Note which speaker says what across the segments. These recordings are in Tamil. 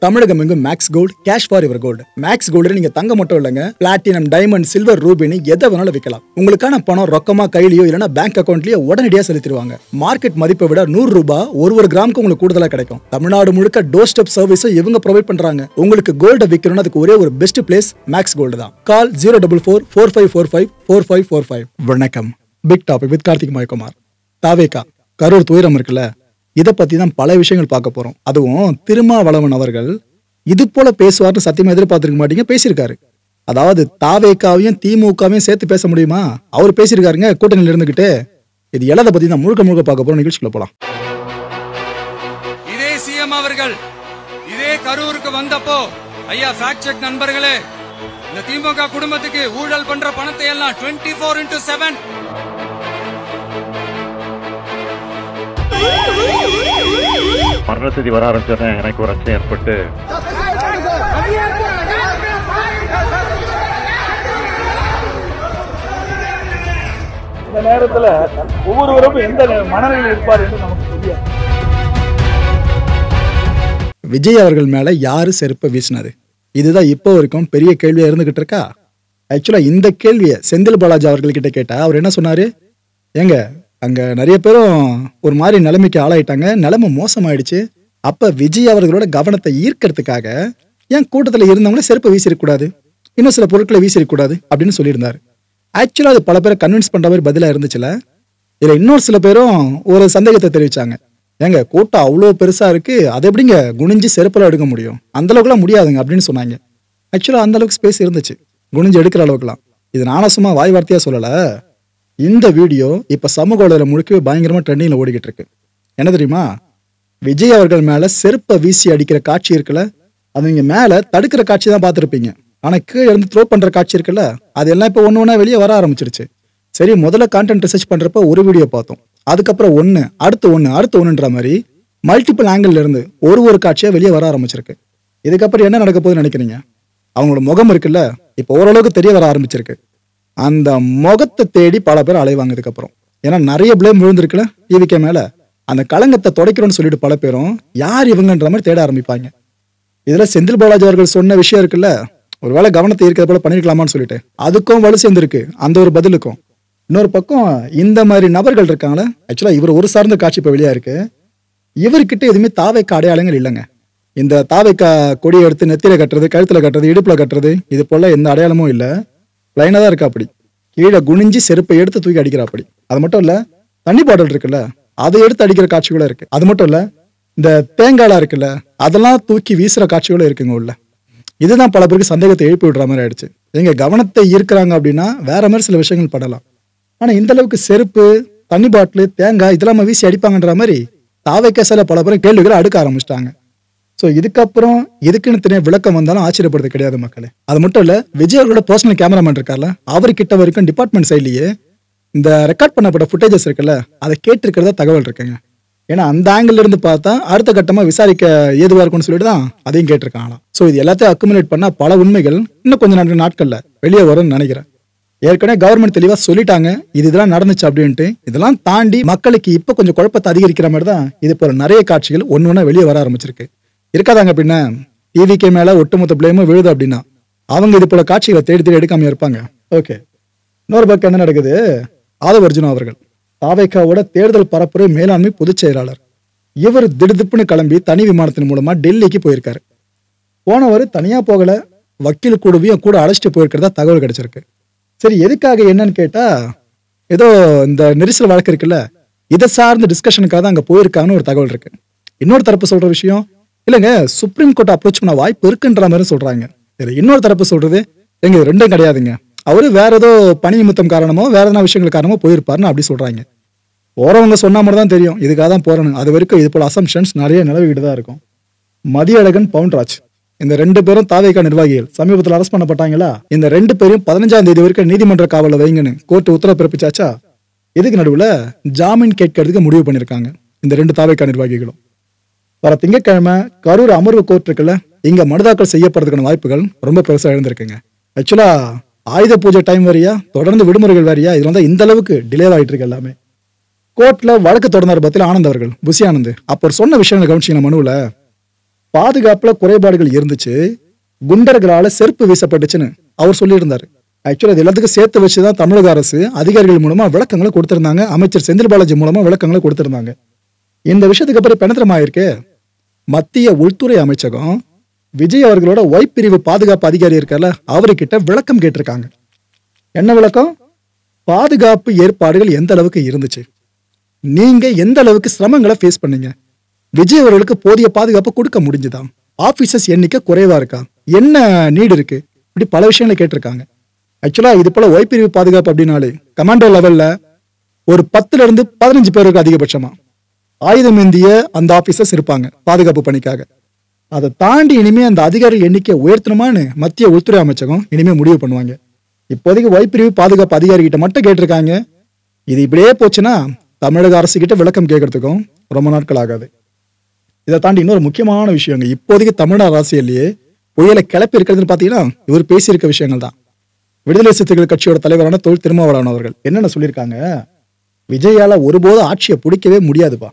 Speaker 1: தமிழகம் எங்கும் Max Gold cash for your gold. Max Gold நீங்க தங்க மட்டும் இல்லைங்க, பிளாட்டினம், டைமண்ட், சில்வர், ரூபினி எதை வேணாலும் விற்கலாம். உங்களுக்கான பணம் ரொக்கமா கையிலயோ இல்லைன்னா பேங்க் அக்கௌண்ட்லயோ உடனடியாக செலுத்திடுவாங்க. மார்க்கெட் மதிப்பை விட 100 ரூபாய் ஒரு கிராமுக்கு உங்களுக்கு கூடுதலா கிடைக்கும். தமிழ்நாடு முழுக்க டோர் ஸ்டெப் சர்வீஸும் இவங்க ப்ரொவைட் பண்றாங்க. உங்களுக்கு கோல்டு விற்கணும்னு அதுக்கு ஒரே ஒரு பெஸ்ட் பிளேஸ் மேக்ஸ் கோல்டு தான். கால் 04445454545. வணக்கம். Big topic with Karthik மயக்குமார். தாவேகா கரூர் துயரம் இருக்குல்ல, இதை பத்தி தான் பல விஷயங்கள் பார்க்க போறோம். அதுவும் திருமாவளவன் அவர்கள் இது போல பேசுவார்னு சத்தியமா எதிர்பார்த்திருக்க மாட்டீங்க, பேசியிருக்காரு. அதாவது தாவேகாவையும் திமுகவையும் சேர்த்து பேச முடியுமா? அவர் பேசியிருக்காருங்க கூட்டணியில் இருந்துகிட்டு. இது எல்லாத பத்தி தான் முழுக்க பார்க்க போறோம். நிகழ்ச்சிக்குள்ள போலாம்.
Speaker 2: இதே சிஎம் அவர்கள் இதே கரூருக்கு வந்தப்போ, ஐயா ஃபேக்ட் செக் நண்பர்களே, இந்த திமுக குடும்பத்துக்கு ஊழல் பண்ற பணத்தை எல்லாம் 24/7
Speaker 3: மரண செய்தி வர ஆரம்பிச்சோன்னே எனக்கு ஒரு அச்சம் ஏற்பட்டு
Speaker 4: இந்த நேரத்தில் ஒவ்வொருவரும் எந்த மனநிலையில் இருப்பார் என்று நமக்கு தெரியாது.
Speaker 1: விஜய் அவர்கள் மேல யாரு செருப்பை வீசினது? இதுதான் இப்போ வரைக்கும் பெரிய கேள்வியா இருந்துகிட்டு இருக்கா. ஆக்சுவலா இந்த கேள்வியை செந்தில் பாலாஜி அவர்கள்கிட்ட கேட்டா அவர் என்ன சொன்னாரு? ஏங்க, அங்க நிறைய பேரும் ஒரு மாதிரி நிலைமைக்கு ஆளாயிட்டாங்க, நிலைமை மோசமாயிடுச்சு. அப்ப விஜய் அவர்களோட கவனத்தை ஈர்க்கிறதுக்காக ஏன் கூட்டத்தில் இருந்தவங்களே செருப்பை வீசிருக்கூடாது, இன்னும் சில பொருட்களை வீசிருக்கூடாது அப்படின்னு சொல்லியிருந்தாரு. ஆக்சுவலா அது பல பேரை கன்வின்ஸ் பண்ற மாதிரி பதிலா இருந்துச்சுல. இதுல இன்னொரு சில பேரும் ஒரு சந்தேகத்தை தெரிவிச்சாங்க. ஏங்க, கூட்டம் அவ்வளோ பெருசா இருக்கு, அதை எப்படிங்க குனிஞ்சு செருப்பெல்லாம் எடுக்க முடியும்? அந்த அளவுக்குலாம் முடியாதுங்க அப்படின்னு சொன்னாங்க. ஆக்சுவலா அந்த அளவுக்கு ஸ்பேஸ் இருந்துச்சு குனிஞ்சு எடுக்கிற அளவுக்குலாம். இது நானும் சும்மா வாய் வார்த்தையா சொல்லல. இந்த வீடியோ இப்ப சமூக வலைதளம் முழுக்கவே பயங்கரமா ட்ரெண்டிங்ல ஓடிக்கிட்டு இருக்கு. என்ன தெரியுமா? விஜய் அவர்கள் மேல செருப்பை வீசி அடிக்கிற காட்சி இருக்குல்ல, அது நீங்க மேல தடுக்கிற காட்சி தான் பார்த்துருப்பீங்க. ஆனா கீழே இருந்து த்ரோ பண்ற காட்சி இருக்குல்ல, அது எல்லாம் இப்ப ஒண்ணு ஒண்ணா வெளியே வர ஆரம்பிச்சிருச்சு. சரி, முதல்ல கான்டென்ட் ரிசர்ச் பண்றப்ப ஒரு வீடியோ பார்த்தோம், அதுக்கப்புறம் ஒன்னு அடுத்து ஒன்னுன்ற மாதிரி மல்டிபிள் ஆங்கிள் இருந்து ஒரு காட்சியா வெளியே வர ஆரம்பிச்சிருக்கு. இதுக்கப்புறம் என்ன நடக்க போகுதுன்னு நினைக்கிறீங்க? அவங்களோட முகம் இருக்குல்ல, இப்ப ஓரளவுக்கு தெரிய வர ஆரம்பிச்சிருக்கு. அந்த முகத்தை தேடி பல பேர் அலைவாங்க இதுக்கப்புறம். ஏன்னா நிறைய பிளேம் விழுந்திருக்குல்ல டிவிக்கு மேல. அந்த களங்கத்தை துடைக்கிறோன்னு சொல்லிட்டு பல பேரும் யார் இவங்கன்ற மாதிரி தேட ஆரம்பிப்பாங்க. இதுல செந்தில் பாலாஜி அவர்கள் சொன்ன விஷயம் இருக்குல்ல, ஒருவேளை கவனத்தை இருக்கிறது போல பண்ணிருக்கலாமான்னு சொல்லிட்டு அதுக்கும் வலு சேர்ந்திருக்கு அந்த ஒரு பதிலுக்கும். இன்னொரு பக்கம் இந்த மாதிரி நபர்கள் இருக்காங்களே, ஆக்சுவலா இவர் ஒரு சார்ந்த காட்சி இப்ப வெளியா இருக்கு. இவர்கிட்ட எதுவுமே தாவேக்கா அடையாளங்கள் இல்லைங்க. இந்த தாவேக்கா கொடியை எடுத்து நெத்தியில கட்டுறது, கழுத்துல கட்டுறது, இடுப்புல கட்டுறது, இது போல எந்த அடையாளமும் இல்லை. லைனா தான் இருக்கா. அப்படி கீழே குனிஞ்சு செருப்பை எடுத்து தூக்கி அடிக்கிறா. அப்படி அது மட்டும் இல்ல, தண்ணி பாட்டில் இருக்குல்ல, அதை எடுத்து அடிக்கிற காட்சிகளும் இருக்கு. அது மட்டும் இல்ல, இந்த தேங்காய்லாம் இருக்குல்ல, அதெல்லாம் தூக்கி வீசுற காட்சிகளும் இருக்குங்க உள்ள. இதுதான் பல பேருக்கு சந்தேகத்தை எழுப்பி விடுற மாதிரி ஆயிடுச்சு. எங்க கவனத்தை ஈர்க்கிறாங்க அப்படின்னா வேற மாதிரி சில விஷயங்கள் படலாம். ஆனா இந்த அளவுக்கு செருப்பு, தண்ணி பாட்டில், தேங்காய் இதெல்லாம் வீசி அடிப்பாங்கன்ற மாதிரி தாவேக்கா பல பேரும் கேள்விகளை அடுக்க ஆரம்பிச்சிட்டாங்க. ஸோ இதுக்கப்புறம் இதுக்குன்னு தனியாக விளக்கம் வந்தாலும் ஆச்சரியப்படுறது கிடையாது மக்களே. அது மட்டும் இல்ல, விஜய் அவர்களோட பர்சனல் கேமராமேன் இருக்கார்ல, அவர்கிட்ட வரைக்கும் டிபார்ட்மெண்ட் சைட்லயே இந்த ரெக்கார்ட் பண்ணப்பட்ட ஃபுட்டேஜஸ் இருக்குல்ல, அதை கேட்டிருக்கிறதா தகவல் இருக்குங்க. ஏன்னா அந்த ஆங்கிள் இருந்து பார்த்தா அடுத்த கட்டமா விசாரிக்க ஏதுவா இருக்கும்னு சொல்லிட்டு தான் அதையும் கேட்டிருக்காங்களாம். ஸோ இது எல்லாத்தையும் அக்குமுலேட் பண்ணா பல உண்மைகள் இன்னும் கொஞ்சம் நாட்கள்ல வெளியே வரும்னு நினைக்கிறேன். ஏற்கனவே கவர்மெண்ட் தெளிவா சொல்லிட்டாங்க இதெல்லாம் நடந்துச்சு அப்படின்ட்டு. இதெல்லாம் தாண்டி மக்களுக்கு இப்ப கொஞ்சம் குழப்பத்தை அதிகரிக்கிற மாதிரி தான் இது போல நிறைய காட்சிகள் ஒன்னொன்னா வெளியே வர ஆரம்பிச்சிருக்கு. இருக்காதாங்க பின்ன டிவிக்கு மேல ஒட்டுமொத்த பிளேமும் விழுது அப்படின்னா அவங்க இது போல காட்சிகளை தேடி எடுக்காம இருப்பாங்க. ஓகே, இன்னொரு பக்கம் என்ன நடக்குது? ஆதவ அர்ஜுனா அவர்கள் தாவேகாவோட தேர்தல் பரப்புரை மேலாண்மை பொதுச் செயலாளர். இவர் திடுதிப்புன்னு கிளம்பி தனி விமானத்தின் மூலமா டெல்லிக்கு போயிருக்காரு. போனவர் தனியா போகல, வக்கீல் கூடவையும் கூட அழைச்சிட்டு போயிருக்கிறதா தகவல் கிடைச்சிருக்கு. சரி, எதுக்காக என்னன்னு கேட்டா, ஏதோ இந்த நெரிசல் வழக்கு இருக்குல்ல, இதை சார்ந்த டிஸ்கஷனுக்காக தான் அங்க போயிருக்காங்கன்னு ஒரு தகவல் இருக்கு. இன்னொரு தரப்பு சொல்ற விஷயம் இல்லைங்க, சுப்ரீம் கோர்ட் அப்ரோச் பண்ண வாய்ப்பு இருக்குன்ற மாதிரி சொல்றாங்க. இன்னொரு தரப்பு சொல்றது எங்க ரெண்டும் கிடையாதுங்க, அவரு வேற ஏதோ பணி நிமித்தம் காரணமோ வேற எதனா விஷயங்கள் காரணமோ போயிருப்பாருன்னு அப்படி சொல்றாங்க. போறவங்க சொன்னா மட்டும் தான் தெரியும் இதுக்காக தான் போறேன்னு. அது வரைக்கும் இது போல அசம்ஷன்ஸ் நிறைய நிலவிக்கிட்டு தான் இருக்கும். மதியழகன், பவுன்ராஜ் இந்த 2 பேரும் தாவேகா நிர்வாகிகள் சமீபத்தில் அரெஸ்ட் பண்ணப்பட்டாங்களா. இந்த 2 பேரும் 15ஆம் தேதி வரைக்கும் நீதிமன்ற காவலில் வைங்கன்னு கோர்ட் உத்தரவு பிறப்பிச்சாச்சா. இதுக்கு நடுவில் ஜாமீன் கேட்கறதுக்கு முடிவு பண்ணிருக்காங்க இந்த 2 தாவேகா நிர்வாகிகளும். வர திங்கட்கிழமை கரூர் அமர்வு கோர்ட் இருக்குல்ல, இங்க மனு தாக்கல் செய்யப்படுறதுக்கான வாய்ப்புகள் ரொம்ப பெருசா எழுந்திருக்குங்க. ஆக்சுவலா ஆயுத பூஜை டைம் வரையா, தொடர்ந்து விடுமுறைகள் வரையா, இதுல வந்து இந்த அளவுக்கு டிலே ஆகிட்டு இருக்கு எல்லாமே. கோர்ட்ல வழக்கு தொடர்ந்தார் பத்தில ஆனந்த் அவர்கள், புசி ஆனந்த், அப்போ சொன்ன விஷயங்களை கவனிச்சிங்க மனுவில். பாதுகாப்புல குறைபாடுகள் இருந்துச்சு, குண்டர்களால செருப்பு வீசப்பட்டுச்சுன்னு அவர் சொல்லியிருந்தாரு. ஆக்சுவலா இது எல்லாத்துக்கும் சேர்த்து வச்சுதான் தமிழக அரசு அதிகாரிகள் மூலமா விளக்கங்களை கொடுத்திருந்தாங்க. அமைச்சர் செந்தில் பாலாஜி மூலமா விளக்கங்களை கொடுத்திருந்தாங்க. இந்த விஷயத்துக்கு அப்புறம் பெணத்திரமாயிருக்கு. மத்திய உள்துறை அமைச்சகம் விஜய் அவர்களோட ஒய் பிரிவு பாதுகாப்பு அதிகாரி இருக்கார்ல, அவர்கிட்ட விளக்கம் கேட்டிருக்காங்க. என்ன விளக்கம்? பாதுகாப்பு ஏற்பாடுகள் எந்த அளவுக்கு இருந்துச்சு, நீங்க எந்த அளவுக்கு சிரமங்களை ஃபேஸ் பண்ணீங்க, விஜய் அவர்களுக்கு போதிய பாதுகாப்பு கொடுக்க முடிஞ்சுதா, ஆபீசர்ஸ் எண்ணிக்கை குறைவா இருக்கா, என்ன நீடு இருக்கு, இப்படி பல விஷயங்களை கேட்டிருக்காங்க. ஆக்சுவலா இது போல ஒய் பிரிவு பாதுகாப்பு அப்படின்னாலே கமாண்டோ லெவல்ல ஒரு 10ல இருந்து 15 பேருக்கு அதிகபட்சமா ஆயுதம் ஏந்திய அந்த ஆபீசர்ஸ் இருப்பாங்க பாதுகாப்பு பணிக்காக. அதை தாண்டி இனிமே அந்த அதிகாரிகள் எண்ணிக்கை உயர்த்தணுமான்னு மத்திய உள்துறை அமைச்சகம் இனிமே முடிவு பண்ணுவாங்க. இப்போதைக்கு ஒய் பிரிவு பாதுகாப்பு அதிகாரி கிட்ட மட்டும் கேட்டிருக்காங்க. இது இப்படியே போச்சுன்னா தமிழக அரசு கிட்ட விளக்கம் கேட்கறதுக்கும் ரொம்ப நாட்கள் ஆகாது. இதை தாண்டி இன்னொரு முக்கியமான விஷயங்க, இப்போதைக்கு தமிழ்நாடு அரசியல்லையே புயலை கிளப்பி இருக்கிறதுன்னு பாத்தீங்கன்னா இவர் பேசியிருக்க விஷயங்கள் தான். விடுதலை சிறுத்தைகள் கட்சியோட தலைவரான தொல் திருமாவளவன் அவர்கள் என்னென்ன சொல்லியிருக்காங்க, விஜயால ஒருபோதும் ஆட்சியை பிடிக்கவே முடியாதுப்பா,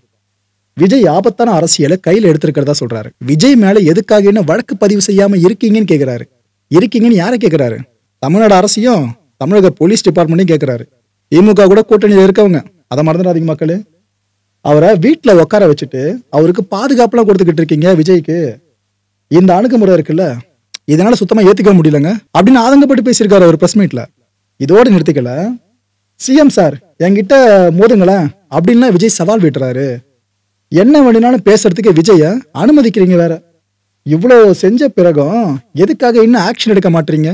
Speaker 1: விஜய் ஆபத்தான அரசியலை கையில எடுத்திருக்கிறதா சொல்றாரு. விஜய் மேல எதுக்காக என்ன வழக்கு பதிவு செய்யாம இருக்கீங்கன்னு கேட்கிறாரு. இருக்கீங்கன்னு யாரை கேட்கிறாரு? தமிழ்நாடு அரசையும் தமிழக போலீஸ் டிபார்ட்மெண்ட்டையும் கேட்கிறாரு. திமுக கூட கூட்டணியில இருக்கவங்க, அதை மறந்துடாதீங்க மக்களே. அவரை வீட்டுல உட்கார வச்சுட்டு அவருக்கு பாதுகாப்புலாம் கொடுத்துக்கிட்டு இருக்கீங்க விஜய்க்கு. இந்த அணுகுமுறை இருக்குல்ல, இதனால சுத்தமா ஏத்துக்க முடியலங்க அப்படின்னு ஆதங்கப்பட்டு பேசியிருக்காரு ஒரு பிரஸ் மீட்ல. இதோட நிறுத்திக்கல, சிஎம் சார் என்கிட்ட மோதுங்களேன் அப்படின்னா விஜய் சவால் விட்டுறாரு. என்ன வேணும்னாலும் பேசுறதுக்கு விஜய அனுமதிக்கிறீங்க வேற. இவ்வளவு செஞ்ச பிறகும் எதுக்காக இன்னும் ஆக்ஷன் எடுக்க மாட்டீங்க?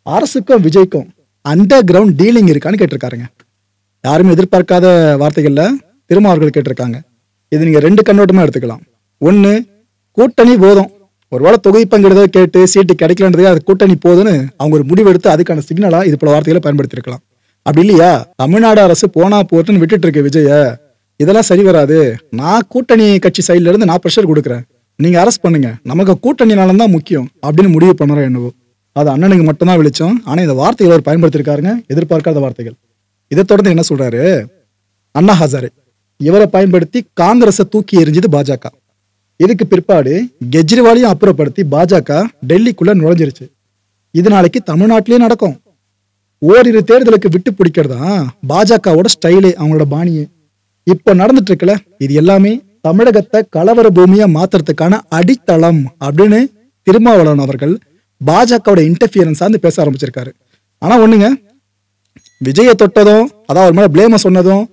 Speaker 1: அரசுக்கும் விஜய்க்கும் அண்டர் கிரவுண்ட் டீலிங் இருக்கான்னு கேட்டிருக்காருங்க. யாருமே எதிர்பார்க்காத வார்த்தைகள்ல திருமாவர்கள் கேட்டிருக்காங்க. இது நீங்க 2 கண்ணோட்டமா எடுத்துக்கலாம். ஒண்ணு, கூட்டணி போதும், ஒருவேளை தொகுதி பங்கிடுறத கேட்டு சீட்டு கிடைக்கலன்றதுக்கு அது கூட்டணி போதுன்னு அவங்க ஒரு முடிவு எடுத்து அதுக்கான சிக்னலா இது போல வார்த்தைகளை பயன்படுத்திருக்கலாம். அப்படி இல்லையா, தமிழ்நாடு அரசு போனா போட்டுன்னு விட்டுட்டு இருக்கு விஜய, இதெல்லாம் சரி வராது, நான் கூட்டணி கட்சி சைட்ல இருந்து நான் ப்ரெஷர் கொடுக்குறேன், நீங்க அரெஸ்ட் பண்ணுங்க, நமக்கு கூட்டணி நலம் தான் முக்கியம் அப்படின்னு முடிவு பண்ணுறோம். என்னவோ அது அண்ணனுக்கு மட்டும்தான் வெளிச்சம். ஆனா இந்த வார்த்தைகள் அவர் பயன்படுத்திருக்காருங்க, எதிர்பார்க்காத வார்த்தைகள். இதை தொடர்ந்து என்ன சொல்றாரு, அண்ணா ஹசாரே இவரை பயன்படுத்தி காங்கிரஸை தூக்கி எறிஞ்சது பாஜக. இதுக்கு பிற்பாடு கெஜ்ரிவாலையும் அப்புறப்படுத்தி பாஜக டெல்லிக்குள்ள நுழைஞ்சிருச்சு. இது நாளைக்கு தமிழ்நாட்டிலேயே நடக்கும். ஓரிரு தேர்தலுக்கு விட்டு பிடிக்கிறதா பாஜகவோட ஸ்டைலே, அவங்களோட பாணியே. இப்ப நடந்துட்டு இருக்கல, இது எல்லாமே தமிழகத்தை கலவர பூமியா மாத்துறதுக்கான அடித்தளம் அப்படின்னு திருமாவளவன் அவர்கள் பாஜகவோட இன்டர்ஃபியரன்ஸ் சார்ந்து பேச ஆரம்பிச்சிருக்காரு. ஆனா ஒண்ணுங்க, விஜயை தொட்டதும் அதாவது அவர் மேல பிளேம சொன்னதும்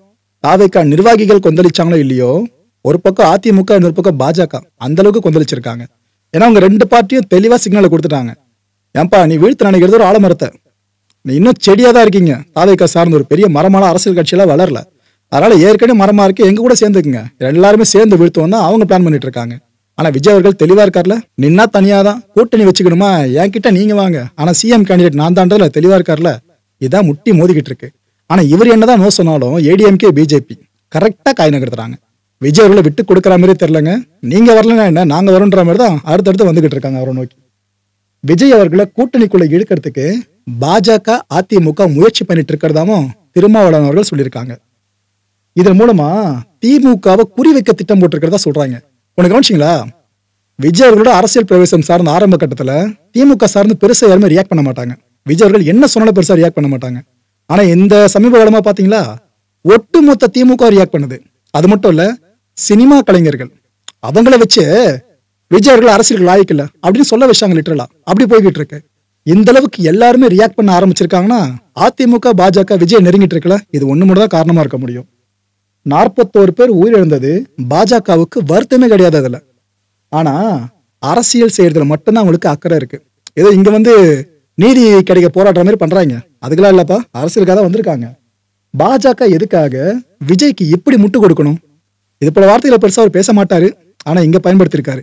Speaker 1: தாவேகா நிர்வாகிகள் கொந்தளிச்சாங்களோ இல்லையோ, ஒரு பக்கம் அதிமுக இன்னொரு பக்கம் பாஜக அந்த அளவுக்கு கொந்தளிச்சிருக்காங்க. ஏன்னா அவங்க 2 பார்ட்டியும் தெளிவா சிக்னலை கொடுத்துட்டாங்க. ஏன்பா நீ வீழ்த்து நினைக்கிறது ஒரு ஆலமரத்தை, நீ இன்னும் செடியா தான் இருக்கீங்க, தாவேகா சார்ந்த ஒரு பெரிய மரமான அரசியல் கட்சியெல்லாம் வளரல, அதனால ஏற்கனவே மரமா இருக்கு, எங்க கூட சேர்ந்துக்குங்க, எல்லாருமே சேர்ந்து வீழ்த்துவோம் தான் அவங்க பிளான் பண்ணிட்டு இருக்காங்க. ஆனா விஜய் அவர்கள் தெளிவா இருக்கார்ல, நின்னா தனியாதான், கூட்டணி வச்சுக்கணுமா என்கிட்ட நீங்க வாங்க, ஆனா சிஎம் கேண்டிடேட் நான் தான்றதுல தெளிவா இருக்கார்ல. இதான் முட்டி மோதிக்கிட்டு இருக்கு. ஆனா இவர் என்னதான் நோ சொன்னாலும் ஏடிஎம்கே பிஜேபி கரெக்டா காய் நகர்த்துறாங்க. விஜய் அவர்களை விட்டு கொடுக்குற மாதிரி தெரியலங்க. நீங்க வரலன்னா என்ன, நாங்க வரோன்ற மாதிரி தான் அடுத்தடுத்து வந்துகிட்டு இருக்காங்க அவரை நோக்கி. விஜய் அவர்களை கூட்டணிக்குள்ள இழுக்கிறதுக்கு பாஜக அதிமுக முயற்சி பண்ணிட்டு இருக்கிறதாவும் திருமாவளவன் அவர்கள் சொல்லியிருக்காங்க. இதன் மூலமா திமுகவை குறிவைக்க திட்டம் போட்டிருக்கிறதா சொல்றாங்க. உனக்கு கவனிச்சிங்களா, விஜய் அவர்களோட அரசியல் பிரவேசம் சார்ந்த ஆரம்ப கட்டத்துல திமுக சார்ந்து பெருசா யாருமே ரியாக்ட் பண்ண மாட்டாங்க. விஜய் அவர்கள் என்ன சொன்னாலும் பெருசா ரியாக்ட் பண்ண மாட்டாங்க. ஆனா இந்த சமீப காலமா பாத்தீங்களா, ஒட்டுமொத்த திமுக ரியாக்ட் பண்ணுது. அது மட்டும் இல்ல, சினிமா கலைஞர்கள் அவங்கள வச்சு விஜய் அவர்கள் அரசியல் லாய்க்கு இல்ல அப்படின்னு சொல்ல வச்சாங்க. லிட்டரலா அப்படி போய்கிட்டு இருக்கு. இந்த அளவுக்கு எல்லாருமே ரியாக்ட் பண்ண ஆரம்பிச்சிருக்காங்கன்னா அதிமுக பாஜக விஜய் நெருங்கிட்டு இருக்கல, இது ஒண்ணு மட்டும் தான் காரணமா இருக்க முடியும். 41 பேர் உயிரிழந்தது பாஜகவுக்கு வருத்தமே கிடையாது அதுல. ஆனா அரசியல் செய்யறதுல மட்டும்தான் அவங்களுக்கு அக்கறை இருக்கு. ஏதோ இங்க வந்து நீதி கிடைக்க போராடுற மாதிரி பண்றாங்க, அதுக்கெல்லாம் இல்லப்பா, அரசியலுக்காக தான் வந்திருக்காங்க. பாஜக எதுக்காக விஜய்க்கு இப்படி முட்டு கொடுக்கணும்? இது போல வார்த்தைகளை பெருசா அவர் பேச மாட்டாரு, ஆனா இங்க பயன்படுத்திருக்காரு.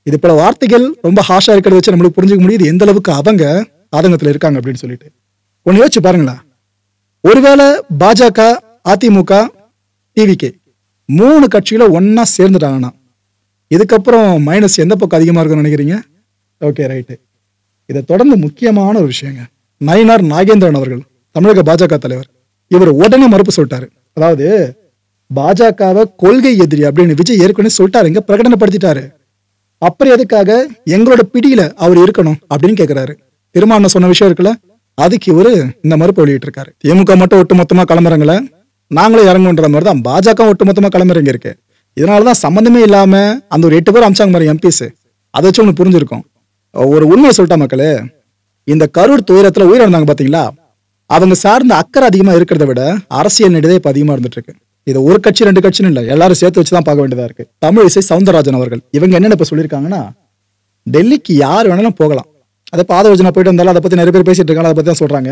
Speaker 1: இது போல வார்த்தைகள் ரொம்ப ஹாஷா இருக்கிறத வச்சு நம்மளுக்கு புரிஞ்சுக்க முடியுது எந்த அளவுக்கு அவங்க ஆதங்கத்துல இருக்காங்க அப்படின்னு சொல்லிட்டு. ஒன்னு யோசிச்சு பாருங்களேன், ஒருவேளை பாஜக அதிமுக டிவிகே 3 கட்சிகளும் ஒன்னா சேர்ந்துட்டாங்கன்னா இதுக்கப்புறம் மைனஸ் எந்த பக்கம் அதிகமா இருக்குன்னு நினைக்கிறீங்க? Okay right. இதை தொடர்ந்து முக்கியமான ஒரு விஷயங்க, நயினார் நாகேந்திரன் அவர்கள் தமிழக பாஜக தலைவர், இவர் உடனே மறுப்பு சொல்லிட்டாரு. அதாவது பாஜகவை கொள்கை எதிரி அப்படின்னு விஜய் ஏற்கனவே சொல்லிட்டாருங்க, பிரகடனப்படுத்திட்டாரு. அப்புறம் எதுக்காக எங்களோட பிடியில அவர் இருக்கணும் அப்படின்னு கேட்கிறாரு. திருமாவளவன் சொன்ன விஷயம் இருக்குல்ல, அதுக்கு இவரு இந்த மறுப்பு வெளியிட்டு இருக்காரு. திமுக மட்டும் ஒட்டுமொத்தமா கிளம்புறாங்கள, நாங்களும் இறங்குன்ற மாதிரி தான் பாஜக ஒட்டுமொத்தமா கிளம்புறங்க இருக்கு. இதனாலதான் சம்பந்தமே இல்லாம அந்த ஒரு 8 பேர் அம்சாங்க மாதிரி எம்பிஸ். அதை வச்சு ஒண்ணு புரிஞ்சிருக்கும். ஒரு உண்மையை சொல்லிட்டா மக்களே, இந்த கரூர் துயரத்துல உயிரிழந்தாங்க பாத்தீங்களா, அவங்க சார்ந்த அக்கறை அதிகமா இருக்கிறத விட அரசியல் நெடுதே இப்ப அதிகமா இருந்துட்டு இருக்கு. இது ஒரு கட்சி 2 கட்சின்னு இல்ல, எல்லாரும் சேர்த்து வச்சுதான் பார்க்க வேண்டியதா இருக்கு. தமிழிசை சவுந்தரராஜன் அவர்கள் இவங்க என்னென்ன இப்ப சொல்லியிருக்காங்கன்னா, டெல்லிக்கு யார் வேணாலும் போகலாம். அதை பாதயோஜனா போயிட்டு வந்தாலும் அதை பத்தி நிறைய பேர் பேசிட்டு இருக்காங்க. அதை பத்தி தான் சொல்றாங்க.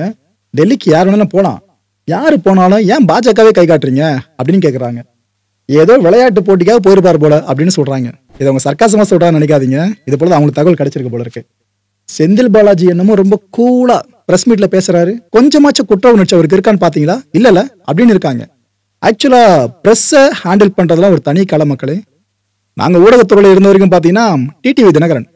Speaker 1: டெல்லிக்கு யார் வேணாலும் போலாம், யாரு போனாலும் ஏன் பாஜகவே கை காட்டுறீங்க அப்படின்னு கேட்கறாங்க. ஏதோ விளையாட்டு போட்டிக்காக போயிருப்பார் போல அப்படின்னு சொல்றாங்க. இதை அவங்க சர்க்காசமா சொல்றான்னு நினைக்காதீங்க. இது போல அவங்களுக்கு தகவல் கிடைச்சிருக்கு போல இருக்கு. செந்தில் பாலாஜி என்னமோ ரொம்ப கூலா பிரஸ் மீட்ல பேசுறாரு. கொஞ்சமாச்சும் குற்ற உணர்ச்சி அவருக்கு இருக்கான்னு பாத்தீங்களா? இல்ல அப்படின்னு இருக்காங்க. ஆக்சுவலா பிரஸ்ஸை ஹேண்டில் பண்றதுலாம் ஒரு தனி கலை மக்களே. நாங்க ஊடகத்துறையில இருந்த வரைக்கும் பாத்தீங்கன்னா டிடிவி தினகரன்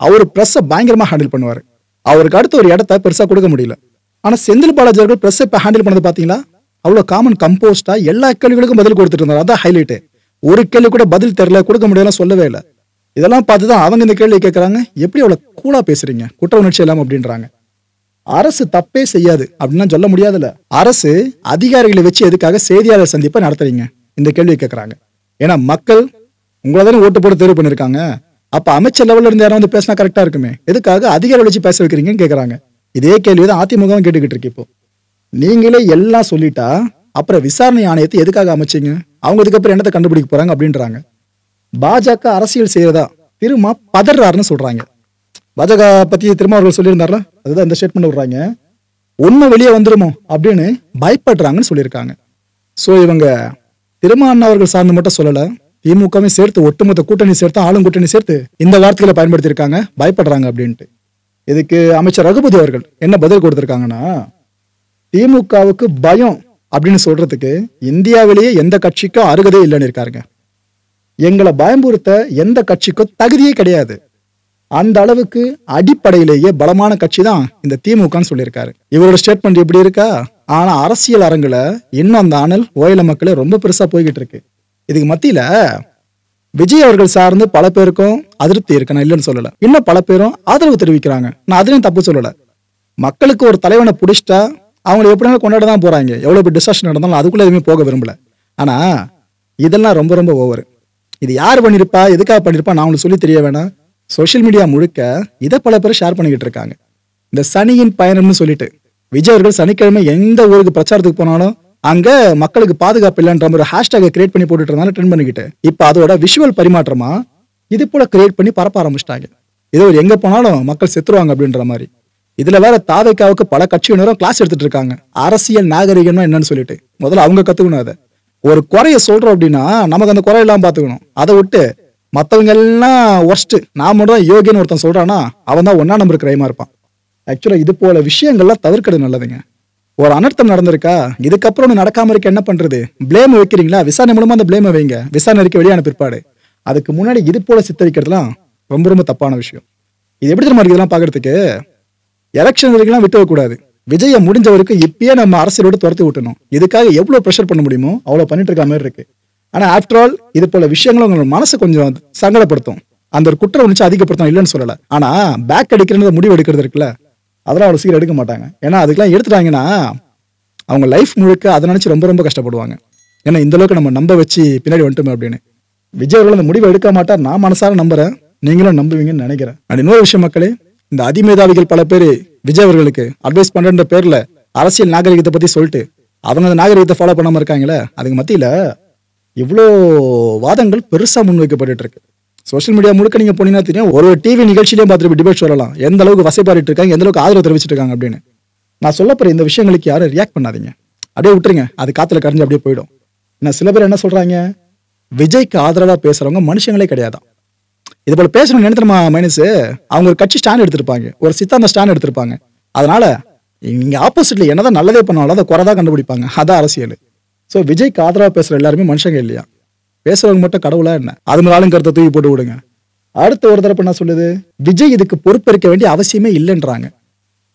Speaker 1: அவர் பிரஸ்ஸை பயங்கரமா ஹேண்டில் பண்ணுவாரு. அவருக்கு அடுத்த ஒரு இடத்த பெருசா கொடுக்க முடியல. ஆனா செந்தில் பாலாஜி அவர்கள் பிரஸ் இப்ப ஹேண்டில் பண்ணது பாத்தீங்களா, அவ்வளவு காமன் கம்போஸ்டா எல்லா கேள்விகளுக்கும் பதில் கொடுத்துட்டு இருந்தாரு. அதான் ஹைலைட். ஒரு கேள்வி கூட பதில் தெரியல, கொடுக்க முடியல சொல்லவே இல்லை. இதெல்லாம் பார்த்துதான் அவங்க இந்த கேள்வி கேட்கறாங்க, எப்படி அவ்வளவு கூலா பேசுறீங்க, குற்ற உணர்ச்சி இல்லாம அப்படின்றாங்க. அரசு தப்பே செய்யாது அப்படின்னா சொல்ல முடியாதுல்ல. அரசு அதிகாரிகளை வச்சு எதுக்காக செய்தியாளர் சந்திப்பை நடத்துறீங்க இந்த கேள்வி கேட்கறாங்க. ஏன்னா மக்கள் உங்களை தானே ஓட்டு போட்டு தேர்வு பண்ணிருக்காங்க. அப்ப அமைச்சர் லெவல்ல இருந்து யாரும் வந்து பேசினா கரெக்டா இருக்குமே, எதுக்காக அதிகாரிகளை வச்சு பேச வைக்கிறீங்கன்னு கேட்கறாங்க. இதே கேள்விதான் அதிமுகவும் கேட்டுக்கிட்டு இருக்கு. இப்போ நீங்களே எல்லாம் சொல்லிட்டா அப்புறம் விசாரணை ஆணையத்தை எதுக்காக அமைச்சீங்க, அவங்க இதுக்கப்புறம் என்னத்தை கண்டுபிடிக்க போறாங்க அப்படின்றாங்க. பாஜக அரசியல் செய்யறதா திரும்ப பதறாருன்னு சொல்றாங்க. பாஜக பத்தி திரும்ப அவர்கள் சொல்லியிருந்தாரா, அதுதான் இந்த ஸ்டேட்மெண்ட் விடுறாங்க. உண்மை வெளியே வந்துருமோ அப்படின்னு பயப்படுறாங்கன்னு சொல்லியிருக்காங்க. சோ இவங்க திருமாவளவன் அவர்கள் சார்ந்து மட்டும் சொல்லல, திமுகவை சேர்த்து ஒட்டுமொத்த கூட்டணி சேர்த்து ஆளும் கூட்டணி சேர்த்து இந்த வார்த்தைகளை பயன்படுத்தி இருக்காங்க, பயப்படுறாங்க அப்படின்ட்டு. இதுக்கு அமைச்சர் ரகுபதி அவர்கள் என்ன பதில் கொடுத்திருக்காங்கன்னா, திமுகவுக்கு பயம் அப்படின்னு சொல்றதுக்கு இந்தியாவிலேயே எந்த கட்சிக்கும் அருகதே இல்லைன்னு இருக்காருங்க. எங்களை பயம்புறுத்த எந்த கட்சிக்கும் தகுதியே கிடையாது. அந்த அளவுக்கு அடிப்படையிலேயே பலமான கட்சி தான் இந்த திமுகன்னு சொல்லியிருக்காரு. இவரோட ஸ்டேட்மெண்ட் எப்படி இருக்கா, ஆனா அரசியல் அரங்குல இன்னும் அந்த அனல் ஓயில மக்களே ரொம்ப பெருசா போய்கிட்டு இருக்கு. இதுக்கு மத்தியில விஜய் அவர்கள் சார்ந்து பல பேருக்கும் அதிருப்தி இருக்கு, நான் இல்லைன்னு சொல்லல. இன்னும் பல பேரும் ஆதரவு தெரிவிக்கிறாங்க, நான் அதுலயும் தப்பு சொல்லல. மக்களுக்கு ஒரு தலைவனை பிடிச்சிட்டா அவங்களை எப்படினாலும் கொண்டாட தான் போறாங்க. எவ்வளவு டிஸ்கஷன் நடந்தாலும் அதுக்குள்ள எதுவுமே போக விரும்பல. ஆனா இதெல்லாம் ரொம்ப ரொம்ப ஓவர். இது யார் பண்ணிருப்பா, எதுக்காக பண்ணிருப்பா, நான் உங்களுக்கு சொல்லி தெரிய வேணாம். சோசியல் மீடியா முழுக்க இதை பல பேர் ஷேர் பண்ணிக்கிட்டு இருக்காங்க. இந்த சனியின் பயணம்னு சொல்லிட்டு விஜய் அவர்கள் சனிக்கிழமை எந்த ஊருக்கு பிரச்சாரத்துக்கு போனாலும் அங்க மக்களுக்கு பாதுகாப்பு இல்லைன்ற ஒரு ஹேஷ்டாக கிரியேட் பண்ணி போட்டுட்டு இருந்தாலும் ட்ரெண்ட் பண்ணிக்கிட்டு, இப்ப அதோட விஷுவல் பரிமாற்றமா இது போல கிரியேட் பண்ணி பரப்ப ஆரம்பிச்சிட்டாங்க. இது ஒரு எங்க போனாலும் மக்கள் செத்துருவாங்க அப்படின்ற மாதிரி. இதுல வேற தாவேக்காவுக்கு பல கட்சியினரும் கிளாஸ் எடுத்துட்டு இருக்காங்க, அரசியல் நாகரிகம்னா என்னன்னு சொல்லிட்டு. முதல்ல அவங்க கத்துக்கணும். அதை ஒரு குறைய சொல்றோம் அப்படின்னா நமக்கு அந்த குறை எல்லாம் பாத்துக்கணும். அதை விட்டு மற்றவங்க எல்லாம் ஒர்ஸ்ட், நான் மட்டும் தான் யோகின்னு ஒருத்தன் சொல்றானா அவன் தான் 1ஆம் நம்பர் கிரைமா இருப்பான். ஆக்சுவலா இது போல விஷயங்கள்லாம் தவிர்க்கிறது நல்லதுங்க. ஒரு அனர்த்தம் நடந்திருக்கா, இதுக்கப்புறம் ஒன்று நடக்காம இருக்க என்ன பண்றது, பிளேம் வைக்கிறீங்களா, விசாரணை மூலமா அந்த பிளேமை வைங்க. விசாரணை அறிக்கை வெளியான பிற்பாடு அதுக்கு முன்னாடி இது போல சித்தரிக்கிறதுலாம் ரொம்ப ரொம்ப தப்பான விஷயம். இது எப்படி தெரியுமா இதெல்லாம் பாக்குறதுக்கு, எலெக்ஷன் வரைக்கும் விட்டு வைக்கக்கூடாது. விஜய முடிஞ்ச வரைக்கும் இப்பயே நம்ம அரசியலோட துரத்தி விட்டணும். இதுக்காக எவ்வளவு ப்ரெஷர் பண்ண முடியுமோ அவ்வளவு பண்ணிட்டு இருக்க மாதிரி இருக்கு. ஆனா ஆஃப்டர் ஆல் இது போல விஷயங்களும் உங்களோட மனசு கொஞ்சம் சங்கடப்படுத்தும், அந்த ஒரு குற்ற உணர்ச்சி அதிகப்படுத்தும், இல்லைன்னு சொல்லல. ஆனா பேக் அடிக்கிறது முடிவு எடுக்கிறது இருக்குல்ல, அதெல்லாம் அவ்வளவு சீக்கிரம் எடுக்க மாட்டாங்க. ஏன்னா அதுக்கெல்லாம் எடுத்துட்டாங்கன்னா அவங்க லைஃப் முழுக்க அதை நினைச்சு ரொம்ப ரொம்ப கஷ்டப்படுவாங்க. ஏன்னா இந்த அளவுக்கு நம்ம நம்ப வச்சு பின்னாடி வந்துட்டோமே அப்படின்னு. விஜய் அவர்கள் அந்த முடிவை எடுக்க மாட்டார், நான் மனசார நம்புறேன், நீங்களும் நம்புவீங்கன்னு நினைக்கிறேன். அண்ட் இன்னொரு விஷயம் மக்களே, இந்த அதிமேதாவிகள் பல பேர் விஜய் அவர்களுக்கு அட்வைஸ் பண்ற பேர்ல அரசியல் நாகரிகத்தை பத்தி சொல்லிட்டு அவங்க அந்த நாகரிகத்தை ஃபாலோ பண்ணாம இருக்காங்களே, அதுக்கு மத்தியில இவ்வளோ வாதங்கள் பெருசா முன்வைக்கப்பட்டு இருக்கு. சோசியல் மீடியா முழுக்க நீங்க போனீங்கன்னா தெரியும், ஒரு டிவி நிகழ்ச்சியிலேயே பார்த்துட்டு டிபேட் சொல்லலாம் எந்த அளவுக்கு வசைப்பாடிட்டு இருக்காங்க, எந்த அளவுக்கு ஆதரவு தெரிவிச்சிட்டு இருக்காங்க அப்படின்னு. நான் சொல்ல போற இந்த விஷயங்களுக்கு யாரும் ரியாக்ட் பண்ணாதீங்க, அப்படியே விட்டுருங்க, அது காத்துல கரைஞ்சு அப்படியே போயிடும். நான் சில பேர் என்ன சொல்றாங்க, விஜய்க்கு ஆதரவா பேசுறவங்க மனுஷங்களே கிடையாதான். இது போல பேசணும்னு நினைத்தமா மைனஸ், அவங்க ஒரு கட்சி ஸ்டாண்ட் எடுத்திருப்பாங்க, ஒரு சித்தாந்த ஸ்டாண்ட் எடுத்திருப்பாங்க. அதனால இங்க ஆப்போசிட்ல என்னதான் நல்லதே பண்ணாலும் அதை குறைதான் கண்டுபிடிப்பாங்க, அதான் அரசியல். ஸோ விஜய்க்கு ஆதரவா பேசுற எல்லாருமே மனுஷங்க இல்லையா, பேசுறவங்க மட்டும் கடவுளா என்ன, அது மேலும் கருத்தை தூக்கி போட்டு விடுங்க. அடுத்த ஒரு தரப்பு என்ன சொல்லுது, விஜய் இதுக்கு பொறுப்பேற்க வேண்டிய அவசியமே இல்லைன்றாங்க.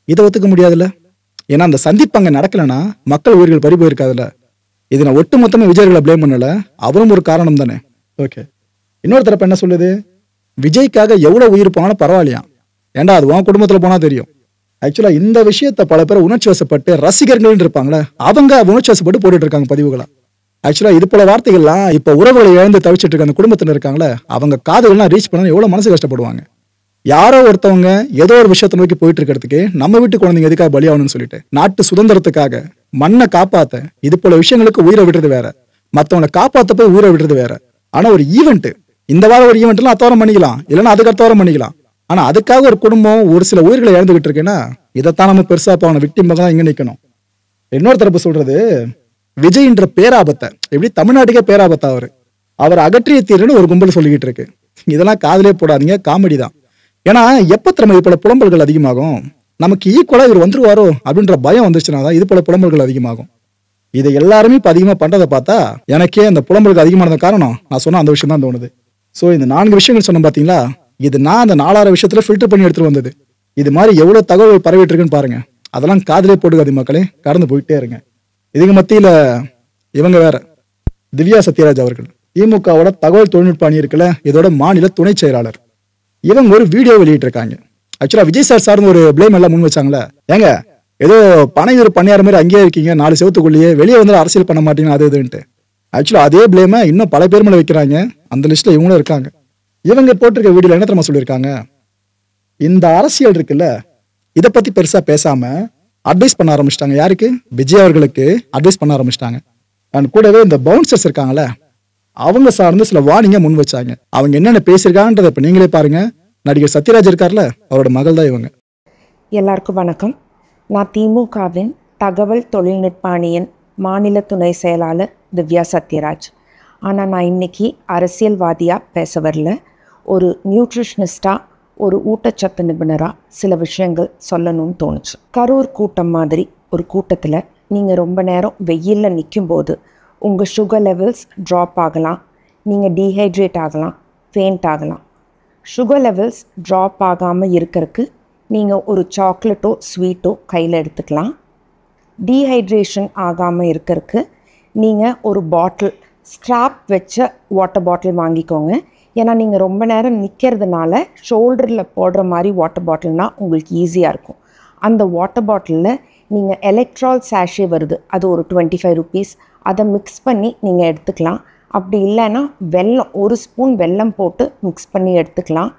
Speaker 1: இதை ஒத்துக்க முடியாதுல்ல, ஏன்னா அந்த சந்திப்பு அங்க நடக்கலன்னா மக்கள் உயிர்கள் பறி போயிருக்காதுல்ல. இது நான் ஒட்டு மொத்தமா விஜய்களை பிளேம் பண்ணல, அவரும் ஒரு காரணம் தானே. ஓகே, இன்னொரு தரப்பு என்ன சொல்லுது, விஜய்க்காக எவ்வளவு உயிர் போனாலும் பரவாயில்லையா, ஏன்டா அது உன் குடும்பத்துல போனா தெரியும். ஆக்சுவலா இந்த விஷயத்த பல பேர் உணர்ச்சி வசப்பட்டு ரசிகர்கள் இருப்பாங்களே, அவங்க உணர்ச்சி வசப்பட்டு போட்டுட்டு இருக்காங்க பதிவுகளா. ஆக்சுவலா இது போல வார்த்தைகள்லாம் இப்ப உறவுகளை இழந்து தவிச்சிட்டு இருக்க அந்த குடும்பத்தினர் இருக்காங்களே, அவங்க காதுகள்லாம் ரீச் பண்ண எவ்வளவு மனசு கஷ்டப்படுவாங்க. யாரோ ஒருத்தவங்க ஏதோ ஒரு விஷயத்தை நோக்கி போயிட்டு இருக்கிறதுக்கு நம்ம வீட்டு குழந்தைங்க எதுக்காக பலியாகணும்னு சொல்லிட்டு, நாட்டு சுதந்திரத்துக்காக மண்ணை காப்பாத்த இது போல விஷயங்களுக்கு உயிரை விடுறது வேற, மத்தவங்களை காப்பாத்த போய் உயிரை விடுறது வேற. ஆனா ஒரு ஈவெண்ட், இந்த வாரம் ஒரு ஈவெண்ட்லாம் அத்தவாரம் பண்ணிக்கலாம், இல்லைன்னா அதுக்கு அத்தவாரம் பண்ணிக்கலாம். ஆனா அதுக்காக ஒரு குடும்பம் ஒரு சில உயிர்களை இழந்துகிட்டு இருக்குன்னா, இதைத்தான் நம்ம பெருசா போன விக்டிம் தான் இங்க நிக்கணும். இன்னொரு தரப்பு சொல்றது, விஜய்ன்ற பேராபத்தை எப்படி தமிழ்நாட்டுக்கே பேராபத்தா அவர் அகற்றிய தீர்னு ஒரு கும்பல் சொல்லிக்கிட்டு இருக்கு. இதெல்லாம் காதலே போடாதீங்க, காமெடி தான். ஏன்னா எப்ப திறமை இது போல புலம்பல்கள் அதிகமாகும், நமக்கு ஈக்குவலா இவர் வந்துருவாரோ அப்படின்ற பயம் வந்துச்சுன்னா தான் இது போல புலம்பல்கள் அதிகமாகும். இதை எல்லாருமே இப்ப அதிகமா பண்றதை பார்த்தா எனக்கே அந்த புலம்பல்கள் அதிகமானது காரணம் நான் சொன்ன அந்த விஷயம் தான் தோணுது. ஸோ இந்த 4 விஷயங்கள் சொன்னேன் பாத்தீங்களா, இது நான் அந்த 4 விஷயத்துல ஃபில்டர் பண்ணி எடுத்துட்டு வந்தது. இது மாதிரி எவ்வளவு தகவல் பரவிட்டு இருக்குன்னு பாருங்க. அதெல்லாம் காதலே போட்டுக்காது மக்களே, கடந்து போயிட்டே இருங்க. இதுக்கு மத்தியில இவங்க வேற, திவ்யா சத்யராஜ் அவர்கள் திமுகவோட தகவல் தொழில்நுட்ப அணி இருக்குல்ல, இதோட மாநில துணை செயலாளர். இவங்க ஒரு வீடியோ வெளியிட்டு இருக்காங்க. ஆக்சுவலா விஜய் சார் சார்ந்து ஒரு பிளேம் எல்லாம் முன் வச்சாங்களே, ஏங்க ஏதோ பனையூர் பணியார மாதிரி அங்கேயே இருக்கீங்க, 4 செவத்துக்குள்ளேயே வெளியே வந்து அரசியல் பண்ண மாட்டீங்க அது இதுன்ட்டு. ஆக்சுவலா அதே பிளேமை இன்னும் பல பேர் மேல வைக்கிறாங்க. அந்த லிஸ்ட்ல இவங்களும் இருக்காங்க. இவங்க போட்டிருக்க வீடியோல என்ன தெரியுமா சொல்லியிருக்காங்க, இந்த அரசியல் இருக்குல்ல இதை பத்தி பெருசா பேசாம அட்வைஸ் பண்ண ஆரம்பிச்சிட்டாங்க. யாருக்கு? விஜய் அவர்களுக்கு அட்வைஸ் பண்ண ஆரம்பிச்சிட்டாங்க. அண்ட் கூடவே இந்த பவுன்சர்ஸ் இருக்காங்கல்ல, அவங்க சார்ந்து சில வார்னிங்க முன் வச்சாங்க. அவங்க என்னென்ன பேசியிருக்காங்கன்றத இப்ப நீங்களே பாருங்க. நடிகர் சத்யராஜ் இருக்கார்ல, அவரோட மகள் தான் இவங்க.
Speaker 5: எல்லாருக்கும் வணக்கம். நான் திமுகவின் தகவல் தொழில்நுட்ப அணியின் மாநில துணை செயலாளர் திவ்யா சத்யராஜ். ஆனால் நான் இன்னைக்கு அரசியல்வாதியாக பேச வரல, ஒரு நியூட்ரிஷனிஸ்டாக, ஒரு ஊட்டச்சத்து நிபுணராக சில விஷயங்கள் சொல்லணும்னு தோணுச்சு. கரூர் கூட்டம் மாதிரி ஒரு கூட்டத்தில் நீங்கள் ரொம்ப நேரம் வெயிலில் நிற்கும்போது உங்கள் சுகர் லெவல்ஸ் ட்ராப் ஆகலாம், நீங்கள் டீஹைட்ரேட் ஆகலாம், ஃபெயிண்ட் ஆகலாம். சுகர் லெவல்ஸ் ட்ராப் ஆகாமல் இருக்கிறதுக்கு நீங்கள் ஒரு சாக்லேட்டோ ஸ்வீட்டோ கையில் எடுத்துக்கலாம். டீஹைட்ரேஷன் ஆகாமல் இருக்கிறதுக்கு நீங்கள் ஒரு பாட்டில், ஸ்ட்ராப் வச்ச வாட்டர் பாட்டில் வாங்கிக்கோங்க. ஏன்னா நீங்கள் ரொம்ப நேரம் நிற்கிறதுனால ஷோல்டரில் போடுற மாதிரி வாட்டர் பாட்டில்னால் உங்களுக்கு ஈஸியாக இருக்கும். அந்த வாட்டர் பாட்டிலில் நீங்கள் எலக்ட்ரால் சாஷே வருது, அது ஒரு 25 rupees, அதை மிக்ஸ் பண்ணி நீங்கள் எடுத்துக்கலாம். அப்படி இல்லைன்னா வெல்லம், 1 ஸ்பூன் வெல்லம் போட்டு மிக்ஸ் பண்ணி எடுத்துக்கலாம்.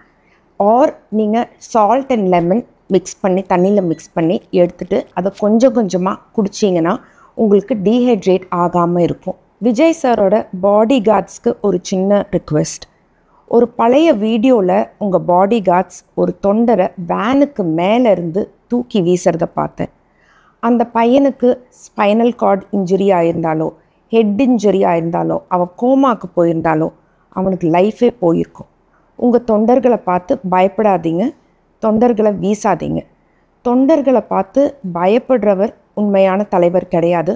Speaker 5: ஆர் நீங்கள் சால்ட் அண்ட் லெமன் மிக்ஸ் பண்ணி தண்ணியில் மிக்ஸ் பண்ணி எடுத்துகிட்டு அதை கொஞ்சம் கொஞ்சமாக குடிச்சிங்கன்னா உங்களுக்கு டீஹைட்ரேட் ஆகாமல் இருக்கும். விஜய் சாரோட பாடி கார்ட்ஸ்க்கு ஒரு சின்ன ரிக்வெஸ்ட். ஒரு பழைய வீடியோவில் உங்கள் பாடி கார்ட்ஸ் ஒரு தொண்டரை வேனுக்கு மேலேருந்து தூக்கி வீசுறதை பார்த்தேன். அந்த பையனுக்கு ஸ்பைனல் கார்டு இன்ஜுரி ஆயிருந்தாலோ, ஹெட் இன்ஜுரி ஆயிருந்தாலோ, அவன் கோமாக்கு போயிருந்தாலோ அவனுக்கு லைஃபே போயிருக்கும். உங்கள் தொண்டர்களை பார்த்து பயப்படாதீங்க, தொண்டர்களை வீசாதீங்க. தொண்டர்களை பார்த்து பயப்படுறவர் உண்மையான தலைவர் கிடையாது.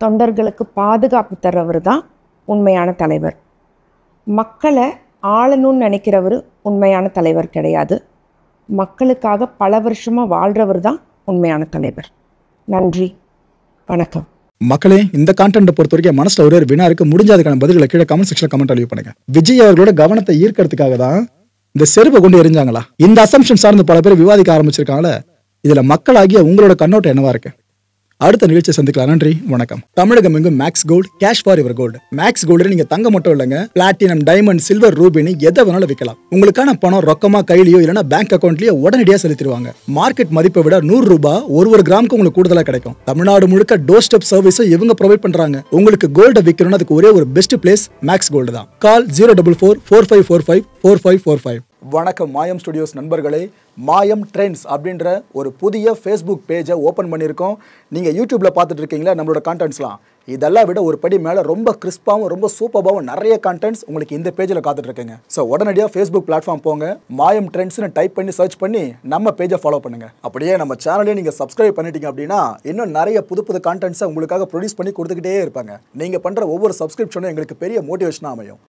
Speaker 5: தொண்டர்களுக்கு பாதுகாப்பு தர்றவர் தான் உண்மையான தலைவர். மக்களை ஆளணும்னு நினைக்கிறவர் உண்மையான தலைவர் கிடையாது. மக்களுக்காக பல வருஷமாக வாழ்கிறவர் தான் உண்மையான தலைவர். நன்றி, வணக்கம்.
Speaker 1: மக்களே, இந்த கான்டென்ட் பொறுத்த வரைக்கும் மனசுல ஒரே ஒரு வினா இருக்கு. முடிஞ்சதுக்கான பதில்களை கீழே கமெண்ட் செக்ஷன்ல கமெண்ட் லீவ் பண்ணுங்க. விஜய் அவர்களோட கவனத்தை ஈர்க்கிறதுக்காக தான் இந்த செருப்பை கொண்டு எரிஞ்சாங்களா? இந்த அசம்ஷன் சார்ந்து பல பேர் விவாதிக்க ஆரம்பிச்சிருக்காங்களே, இதுல மக்களாகிய உங்களோட கண்ணோட்டம் என்னவா இருக்கு? அடுத்த நிகழ்ச்சியை சந்திக்கலாம். நன்றி, வணக்கம். தமிழகம் எங்கும் Max Gold, cash for your gold. Max Gold நீங்க தங்க மட்டும் இல்லைங்க, பிளாட்டினம், டைமண்ட், சில்வர், ரூபினி எதை வேணாலும் விற்கலாம். உங்களுக்கான பணம் ரொக்கமா கையிலயோ இல்லைன்னா பேங்க் அக்கௌண்ட்லயோ உடனடியாக செலுத்திடுவாங்க. மார்க்கெட் மதிப்பை விட 100 ரூபாய் ஒரு கிராமுக்கு உங்களுக்கு கூடுதலா கிடைக்கும். தமிழ்நாடு முழுக்க டோர் ஸ்டெப் சர்வீஸ் இவங்க ப்ரொவைட் பண்றாங்க. உங்களுக்கு கோல்ட விற்கணும்னு அதுக்கு ஒரே ஒரு பெஸ்ட் பிளேஸ் மேக்ஸ் கோல்டு தான். கால் 04445454545. வணக்கம் மாயம் ஸ்டுடியோஸ் நண்பர்களே. மாயம் ட்ரெண்ட்ஸ் அப்படின்ற ஒரு புதிய ஃபேஸ்புக் பேஜை ஓப்பன் பண்ணியிருக்கோம். நீங்கள் யூடியூப்பில் பார்த்துட்டு இருக்கீங்களா நம்மளோட கான்டென்ட்ஸ்லாம், இதெல்லாம் விட ஒரு படி மேலே ரொம்ப கிறிஸ்பாகவும் ரொம்ப சூப்பராகவும் நிறைய கான்டென்ட்ஸ் உங்களுக்கு இந்த பேஜில் காத்துட்ருக்குங்க. ஸோ உடனடியாக ஃபேஸ்புக் பிளாட்ஃபார்ம் போங்க, மாயம் ட்ரெண்ட்ஸ்னு டைப் பண்ணி சர்ச் பண்ணி நம்ம பேஜை ஃபாலோ பண்ணுங்கள். அப்படியே நம்ம சேனலையும் நீங்கள் சப்ஸ்கிரைப் பண்ணிட்டீங்க அப்படின்னா இன்னும் நிறைய புது புது கான்டென்ட்ஸை உங்களுக்காக ப்ரொடியூஸ் பண்ணி கொடுத்துக்கிட்டே இருப்பாங்க. நீங்கள் பண்ணுற ஒவ்வொரு சப்ஸ்கிரிப்ஷனும் எங்களுக்கு பெரிய மோட்டிவேஷனாக அமையும்.